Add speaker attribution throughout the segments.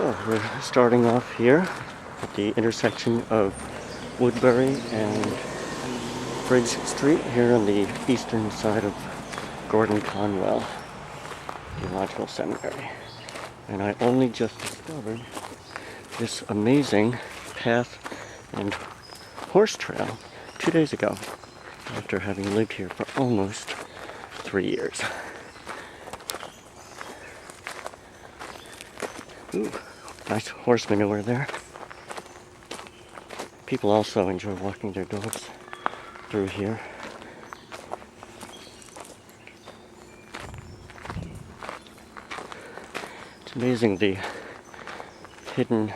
Speaker 1: Oh, we're starting off here at the intersection of Woodbury and Bridge Street here on the eastern side of Gordon Conwell Theological Seminary. And I only just discovered this amazing path and horse trail 2 days ago, after having lived here for almost 3 years. Ooh, nice horse manure there. People also enjoy walking their dogs through here. It's amazing the hidden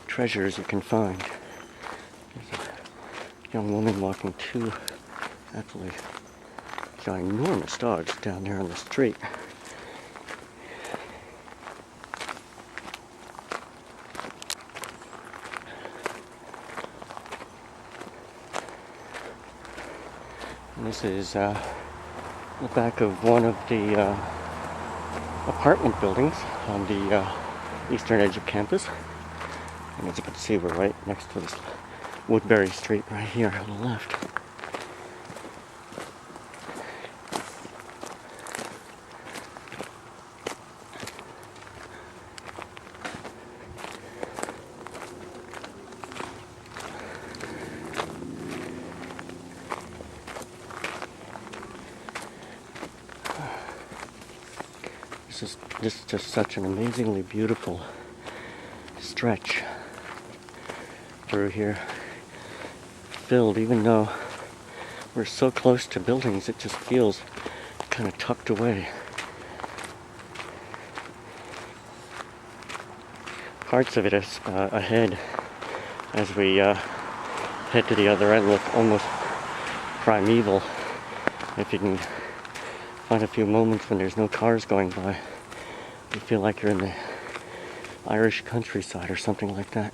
Speaker 1: treasures you can find. There's a young woman walking two absolutely ginormous dogs down there on the street. And this is the back of one of the apartment buildings on the eastern edge of campus. And as you can see, we're right next to this Woodbury Street right here on the left. This is just such an amazingly beautiful stretch through here. Filled, even though we're so close to buildings, it just feels kind of tucked away. Parts of it is ahead as we head to the other end look almost primeval. If you can find a few moments when there's no cars going by, you feel like you're in the Irish countryside or something like that.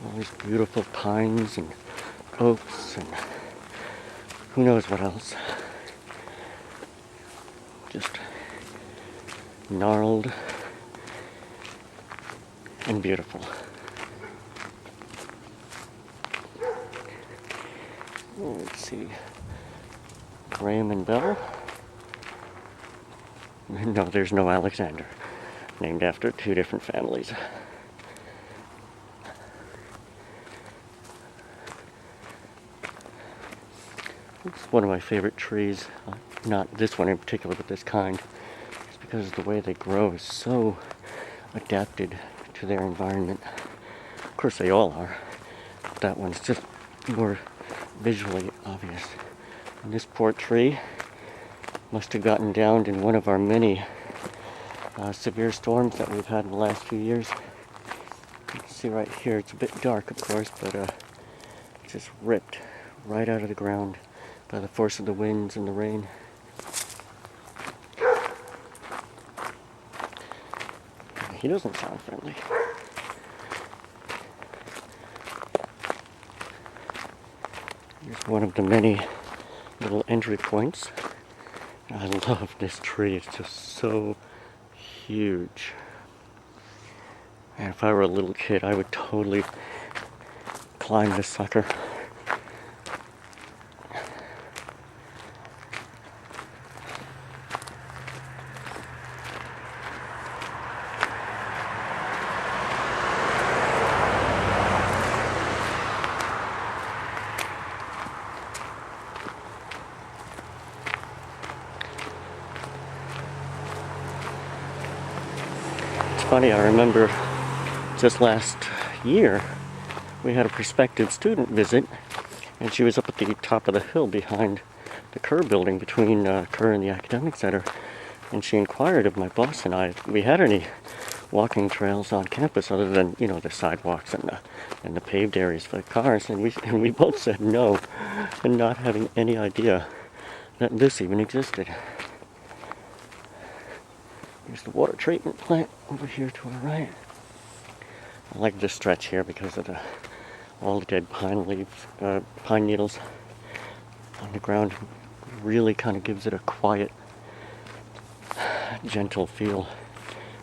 Speaker 1: All these beautiful pines and oaks and who knows what else. Just gnarled and beautiful. Let's see. Graham and Bell? No, there's no Alexander. Named after two different families. It's one of my favorite trees. Not this one in particular, but this kind. It's because the way they grow is so adapted to their environment. Of course, they all are. But that one's just more visually obvious. And this poor tree must have gotten downed in one of our many severe storms that we've had in the last few years. You can see right here, it's a bit dark, of course, but it's just ripped right out of the ground by the force of the winds and the rain. He doesn't sound friendly. Here's one of the many little entry points. I love this tree. It's just so huge. And if I were a little kid, I would totally climb this sucker. Funny, I remember just last year we had a prospective student visit, and she was up at the top of the hill behind the Kerr building between Kerr and the Academic Center, and she inquired of my boss and I if we had any walking trails on campus other than, you know, the sidewalks and the paved areas for the cars, and we both said no, and not having any idea that this even existed. Here's the water treatment plant over here to our right. I like this stretch here because of all the dead pine needles on the ground. really kind of gives it a quiet, gentle feel.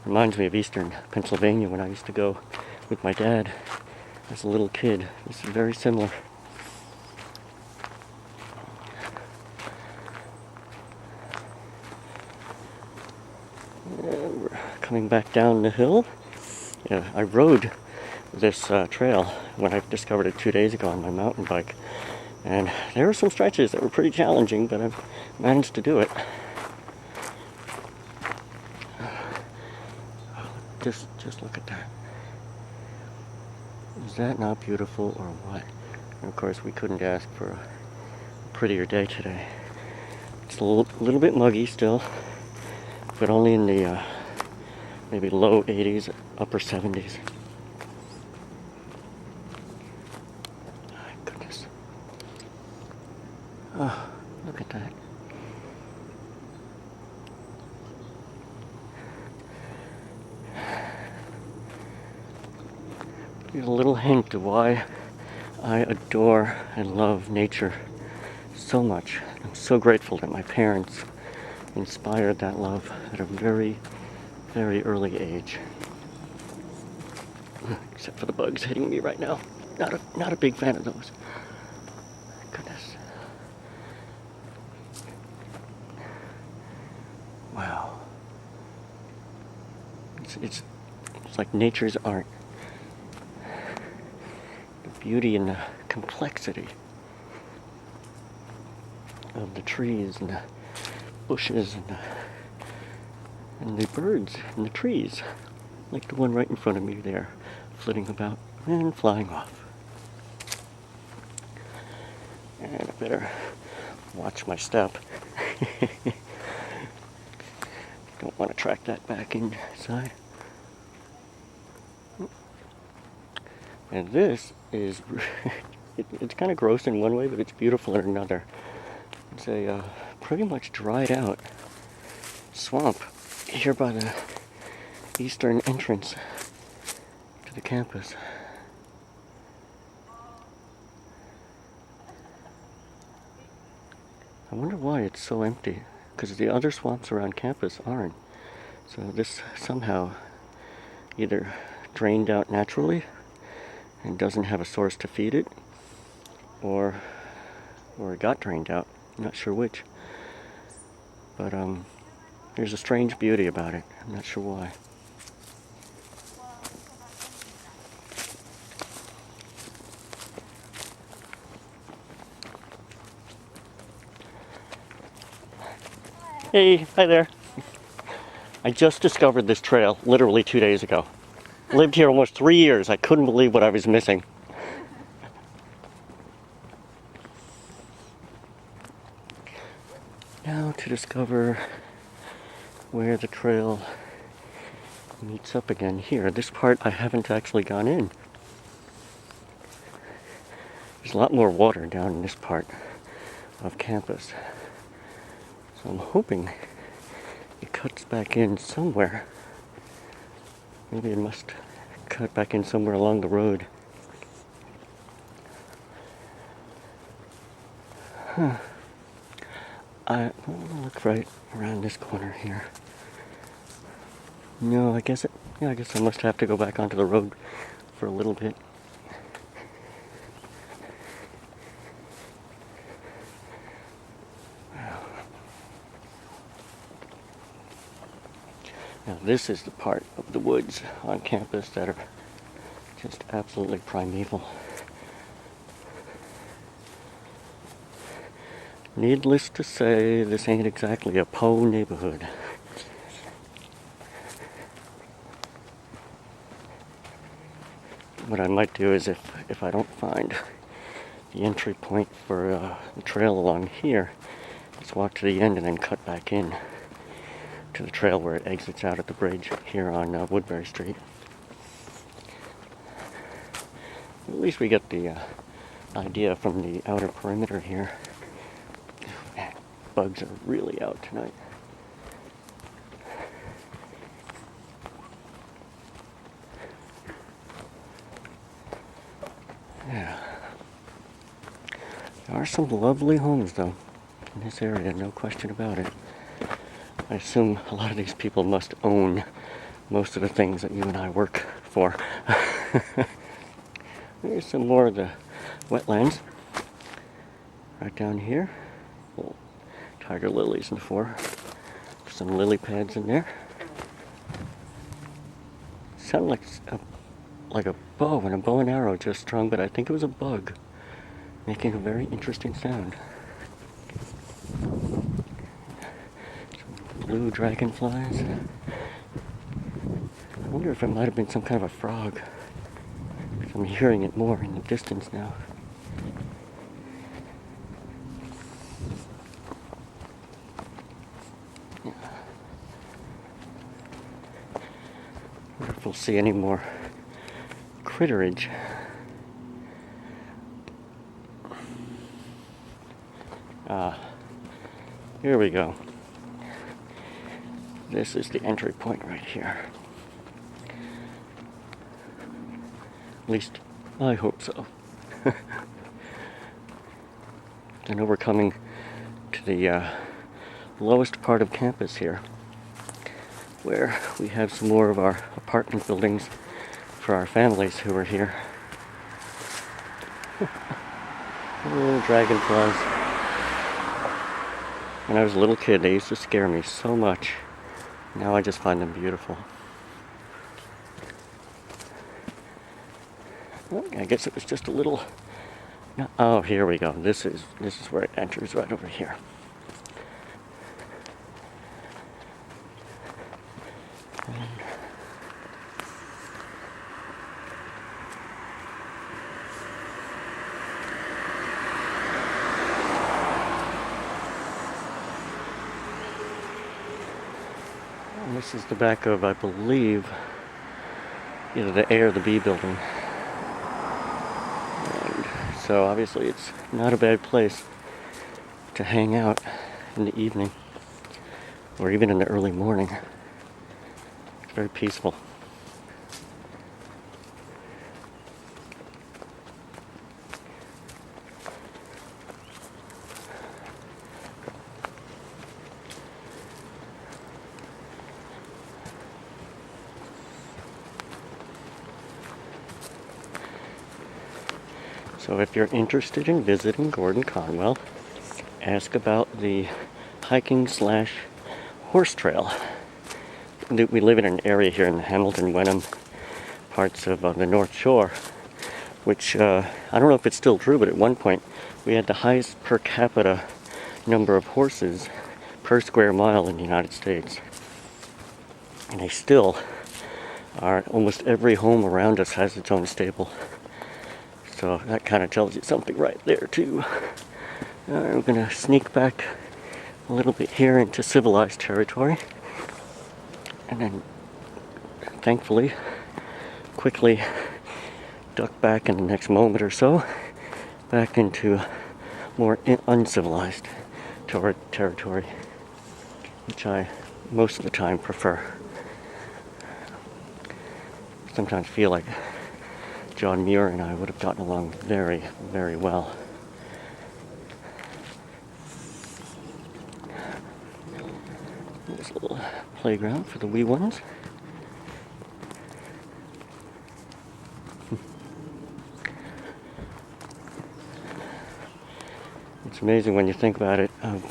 Speaker 1: Reminds me of eastern Pennsylvania when I used to go with my dad as a little kid. This is very similar. And we're coming back down the hill. Yeah, I rode this trail when I discovered it 2 days ago on my mountain bike. And there were some stretches that were pretty challenging, but I've managed to do it. Just look at that. Is that not beautiful or what? And of course, we couldn't ask for a prettier day today. It's a little bit muggy still, but only in the maybe low 80s, upper 70s. My goodness. Oh, look at that. Here's a little hint of why I adore and love nature so much. I'm so grateful that my parents inspired that love at a very, very early age. Except for the bugs hitting me right now. Not a big fan of those. Goodness. Wow. It's like nature's art. The beauty and the complexity of the trees and the bushes and the birds and the trees, like the one right in front of me there, flitting about and flying off. And I better watch my step. Don't want to track that back inside. And this is, it's kind of gross in one way, but it's beautiful in another. It's a pretty much dried out swamp here by the eastern entrance to the campus. I wonder why it's so empty, because the other swamps around campus aren't. So this somehow either drained out naturally and doesn't have a source to feed it, or it got drained out. I'm not sure which. But there's a strange beauty about it. I'm not sure why. Hey, hi there. I just discovered this trail literally 2 days ago. Lived here almost 3 years. I couldn't believe what I was missing. Now to discover where the trail meets up again here. This part I haven't actually gone in. There's a lot more water down in this part of campus. So I'm hoping it cuts back in somewhere. Maybe it must cut back in somewhere along the road. Huh. I'm gonna look right around this corner here. No, I guess I must have to go back onto the road for a little bit. Now this is the part of the woods on campus that are just absolutely primeval. Needless to say, this ain't exactly a Poe neighborhood. What I might do is, if I don't find the entry point for the trail along here, just walk to the end and then cut back in to the trail where it exits out at the bridge here on Woodbury Street. At least we get the idea from the outer perimeter here. Man, bugs are really out tonight. Yeah. There are some lovely homes though. in this area, no question about it. I assume a lot of these people must own most of the things that you and I work for. Here's some more of the wetlands. Right down here. Little tiger lilies in the forest. Some lily pads in there. Sounded like a bow and a bow and arrow just strung, but I think it was a bug making a very interesting sound. Some blue dragonflies. I wonder if it might have been some kind of a frog. I'm hearing it more in the distance now. I wonder if we'll see any more critterage. Here we go. This is the entry point right here. At least, I hope so. I know we're coming to the lowest part of campus here, where we have some more of our apartment buildings for our families who are here. Oh, dragonflies. When I was a little kid, they used to scare me so much. Now I just find them beautiful. Well, I guess it was just a little... Oh, here we go. This is where it enters, right over here. And this is the back of, I believe, either the A or the B building. And so obviously it's not a bad place to hang out in the evening or even in the early morning. It's very peaceful. So if you're interested in visiting Gordon Conwell, ask about the hiking/horse trail. We live in an area here in the Hamilton, Wenham parts of the North Shore, which I don't know if it's still true, but at one point we had the highest per capita number of horses per square mile in the United States. And they still are. Almost every home around us has its own stable. So that kind of tells you something right there too. We're going to sneak back a little bit here into civilized territory. And then, thankfully, quickly duck back in the next moment or so back into more uncivilized territory, which I most of the time prefer. Sometimes feel like John Muir and I would have gotten along very, very well. There's a little playground for the wee ones. It's amazing when you think about it of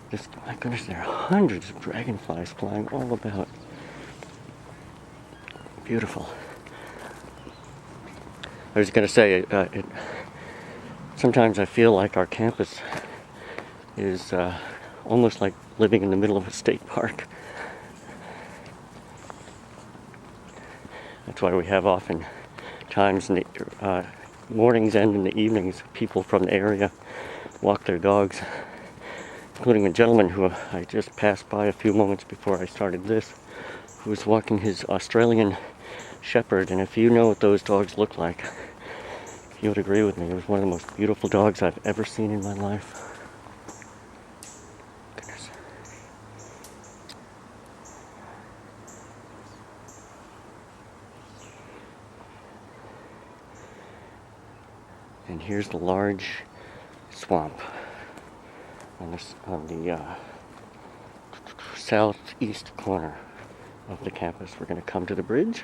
Speaker 1: this, my goodness, there are hundreds of dragonflies flying all about. Beautiful. I was going to say, sometimes I feel like our campus is almost like living in the middle of a state park. That's why we have often times in the mornings and in the evenings, people from the area walk their dogs, including a gentleman who I just passed by a few moments before I started this, who was walking his Australian Shepherd, and if you know what those dogs look like, you would agree with me. It was one of the most beautiful dogs I've ever seen in my life. Goodness. And here's the large swamp on the southeast corner of the campus. We're going to come to the bridge.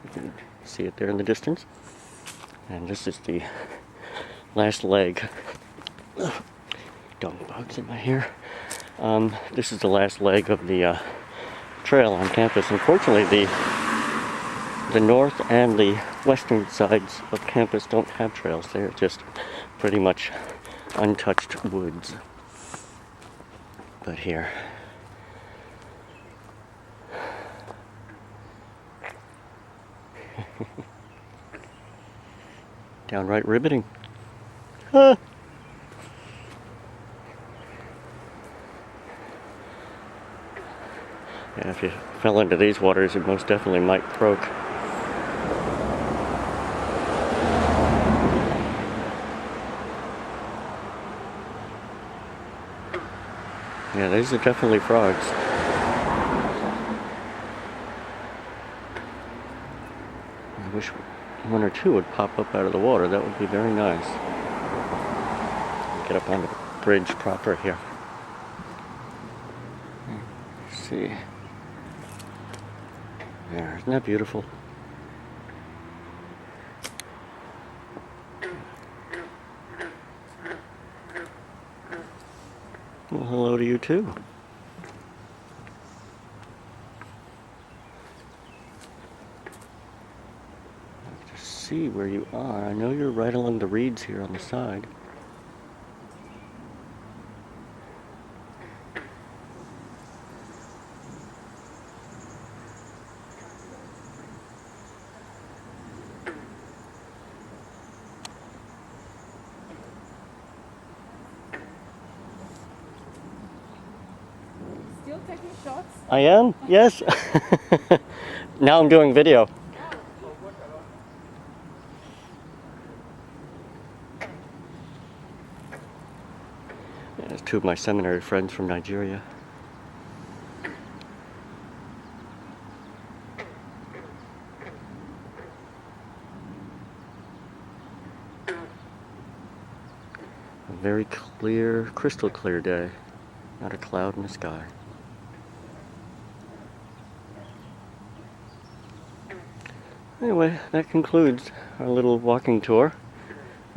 Speaker 1: You can see it there in the distance. And this is the last leg. Ugh, dog bugs in my hair. This is the last leg of the trail on campus. Unfortunately, the north and the western sides of campus don't have trails. They're just pretty much untouched woods. But here, downright riveting. Ah. Yeah, if you fell into these waters, it most definitely might croak. Yeah, these are definitely frogs. I wish one or two would pop up out of the water. That would be very nice. Get up on the bridge proper here. Let's see. There, isn't that beautiful? Well, hello to you too. Just see where you are. I know you're right along the reeds here on the side.
Speaker 2: Still taking shots?
Speaker 1: I am? Yes. Now I'm doing video. Yeah, there's two of my seminary friends from Nigeria. A very clear, crystal clear day. Not a cloud in the sky. Anyway, that concludes our little walking tour,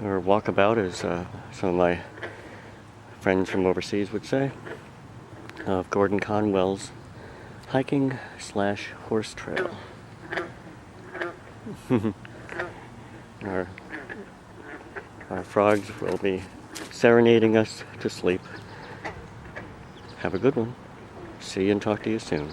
Speaker 1: or walkabout as some of my friends from overseas would say, of Gordon Conwell's hiking / horse trail. Our frogs will be serenading us to sleep. Have a good one. See you and talk to you soon.